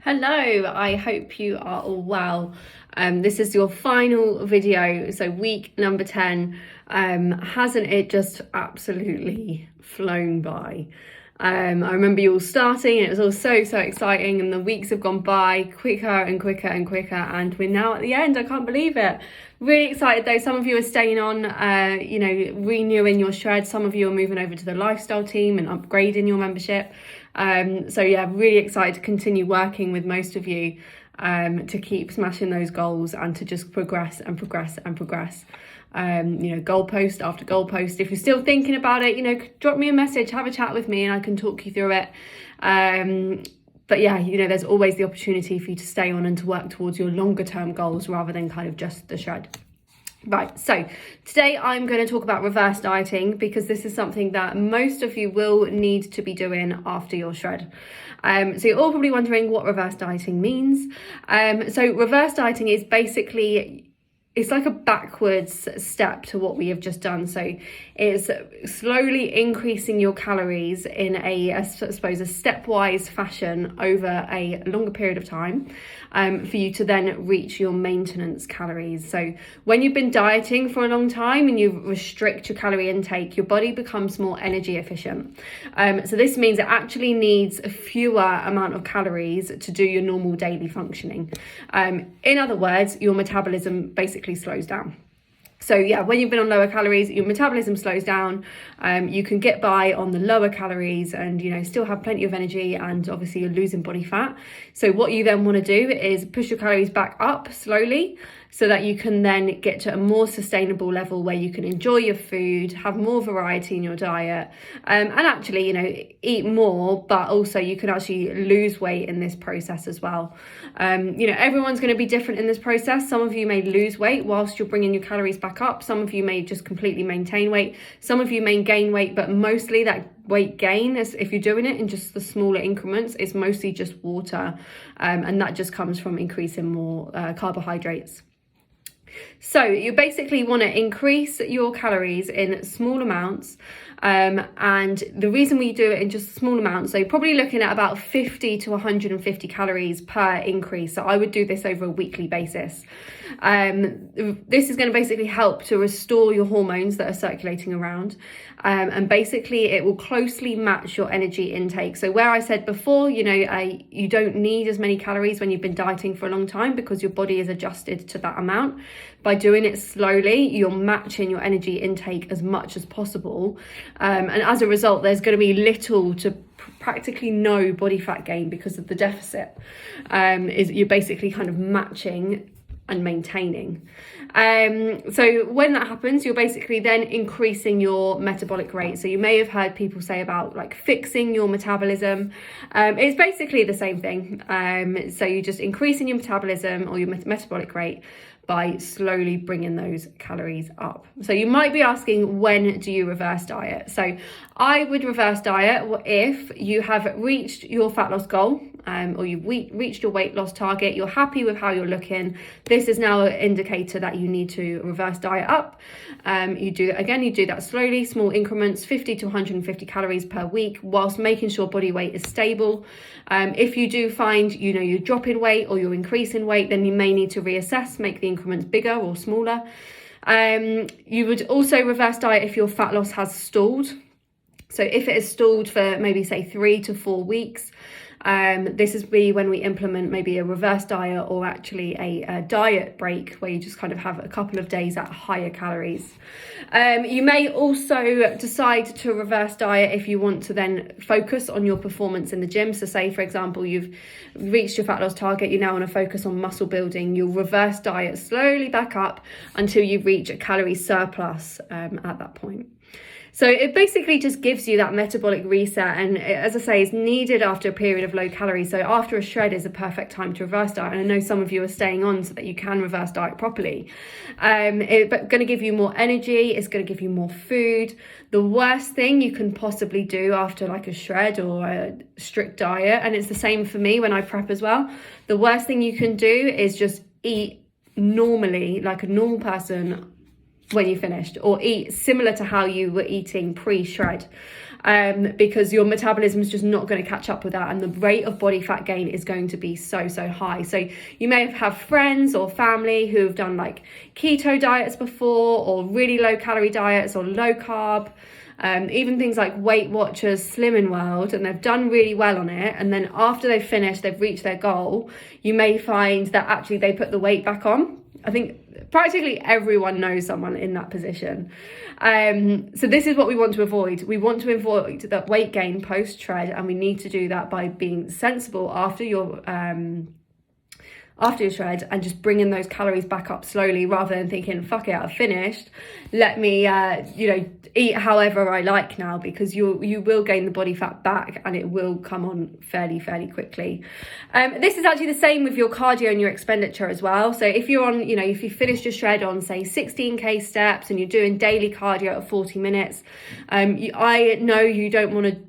Hello, I hope you are all well. This is your final video, so week number 10. Hasn't it just absolutely flown by? I remember you all starting and it was all so exciting, and the weeks have gone by quicker and quicker and quicker, and we're now at the end. I can't believe it. Really excited though. Some of you are staying on, renewing your shred. Some of you are moving over to the lifestyle team and upgrading your membership. So yeah, really excited to continue working with most of you to keep smashing those goals and to just progress and progress and progress. Goalpost after goalpost. If you're still thinking about it, drop me a message, have a chat with me, and I can talk you through it. But yeah, there's always the opportunity for you to stay on and to work towards your longer term goals rather than kind of just the shred. Right, so today I'm going to talk about reverse dieting because this is something that most of you will need to be doing after your shred. So you're all probably wondering what reverse dieting means. So reverse dieting is basically, it's like a backwards step to what we have just done. So it's slowly increasing your calories in a stepwise fashion over a longer period of time for you to then reach your maintenance calories. So when you've been dieting for a long time and you restrict your calorie intake, your body becomes more energy efficient. So this means it actually needs a fewer amount of calories to do your normal daily functioning. In other words, your metabolism basically slows down. So yeah, when you've been on lower calories, your metabolism slows down. You can get by on the lower calories and, still have plenty of energy, and obviously you're losing body fat. So what you then want to do is push your calories back up slowly so that you can then get to a more sustainable level where you can enjoy your food, have more variety in your diet, and actually, eat more, but also you can actually lose weight in this process as well. Everyone's going to be different in this process. Some of you may lose weight whilst you're bringing your calories back up. Some of you may just completely maintain weight. Some of you may gain weight, but mostly that weight gain, is, if you're doing it in just the smaller increments, it's mostly just water, and that just comes from increasing more carbohydrates. So you basically want to increase your calories in small amounts, and the reason we do it in just small amounts, so you're probably looking at about 50 to 150 calories per increase. So I would do this over a weekly basis. This is going to basically help to restore your hormones that are circulating around, and basically it will closely match your energy intake. So where I said before, you don't need as many calories when you've been dieting for a long time because your body is adjusted to that amount. By doing it slowly, you're matching your energy intake as much as possible, and as a result there's going to be little to practically no body fat gain because of the deficit. You're basically kind of matching and maintaining. So when that happens, you're basically then increasing your metabolic rate. So you may have heard people say about like fixing your metabolism. It's basically the same thing. So you're just increasing your metabolism or your metabolic rate by slowly bringing those calories up. So you might be asking, when do you reverse diet? So I would reverse diet if you have reached your fat loss goal, or you've reached your weight loss target, you're happy with how you're looking. This is now an indicator that you need to reverse diet up. You do that slowly, small increments, 50 to 150 calories per week, whilst making sure body weight is stable. If you do find, you're dropping weight or you're increasing weight, then you may need to reassess, make the increments bigger or smaller. You would also reverse diet if your fat loss has stalled. So if it has stalled for maybe say 3 to 4 weeks, this is when we implement maybe a reverse diet or actually a diet break where you just kind of have a couple of days at higher calories. You may also decide to reverse diet if you want to then focus on your performance in the gym. So say, for example, you've reached your fat loss target, you now want to focus on muscle building. You'll reverse diet slowly back up until you reach a calorie surplus at that point. So it basically just gives you that metabolic reset, and as I say, it's needed after a period of low calories. So after a shred is a perfect time to reverse diet, and I know some of you are staying on so that you can reverse diet properly. It's going to give you more energy, it's going to give you more food. The worst thing you can possibly do after like a shred or a strict diet, and it's the same for me when I prep as well, the worst thing you can do is just eat normally like a normal person when you finished, or eat similar to how you were eating pre-shred, because your metabolism is just not going to catch up with that, and the rate of body fat gain is going to be so high. So you may have friends or family who have done like keto diets before, or really low calorie diets, or low carb, even things like Weight Watchers, Slimming World, and they've done really well on it, and then after they've finished, they've reached their goal, you may find that actually they put the weight back on. I think practically everyone knows someone in that position. So this is what we want to avoid. We want to avoid that weight gain post-shred, and we need to do that by being sensible after your shred, and just bringing those calories back up slowly, rather than thinking, fuck it, I've finished, let me eat however I like now, because you will gain the body fat back, and it will come on fairly quickly. This is actually the same with your cardio and your expenditure as well. So if you're on, if you finished your shred on say 16k steps and you're doing daily cardio at 40 minutes, I know you don't want to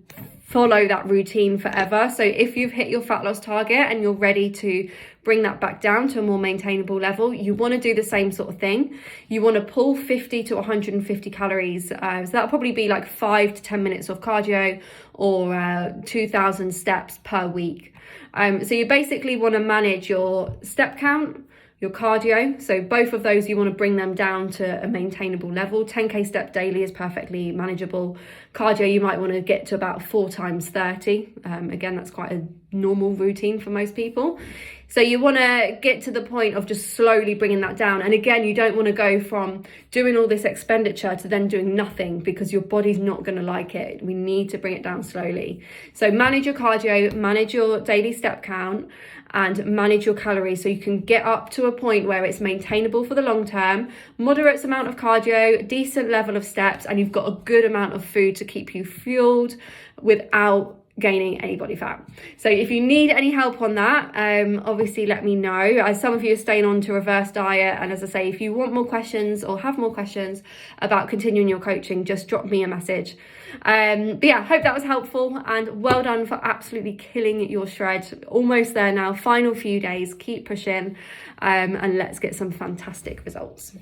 follow that routine forever. So if you've hit your fat loss target and you're ready to bring that back down to a more maintainable level, you want to do the same sort of thing. You want to pull 50 to 150 calories. So that'll probably be like 5 to 10 minutes of cardio, or 2,000 steps per week. So you basically want to manage your step count, your cardio. So both of those, you want to bring them down to a maintainable level. 10k step daily is perfectly manageable. Cardio, you might want to get to about 4 times 30. Again, that's quite a normal routine for most people. So you want to get to the point of just slowly bringing that down. And again, you don't want to go from doing all this expenditure to then doing nothing, because your body's not going to like it. We need to bring it down slowly. So manage your cardio, manage your daily step count, and manage your calories, so you can get up to a point where it's maintainable for the long term, moderate amount of cardio, decent level of steps, and you've got a good amount of food to keep you fueled without gaining any body fat. So if you need any help on that, obviously let me know. As some of you are staying on to reverse diet, and as I say, if you want more questions or have more questions about continuing your coaching, just drop me a message. But yeah, hope that was helpful, and well done for absolutely killing your shred. Almost there now, final few days, keep pushing, and let's get some fantastic results.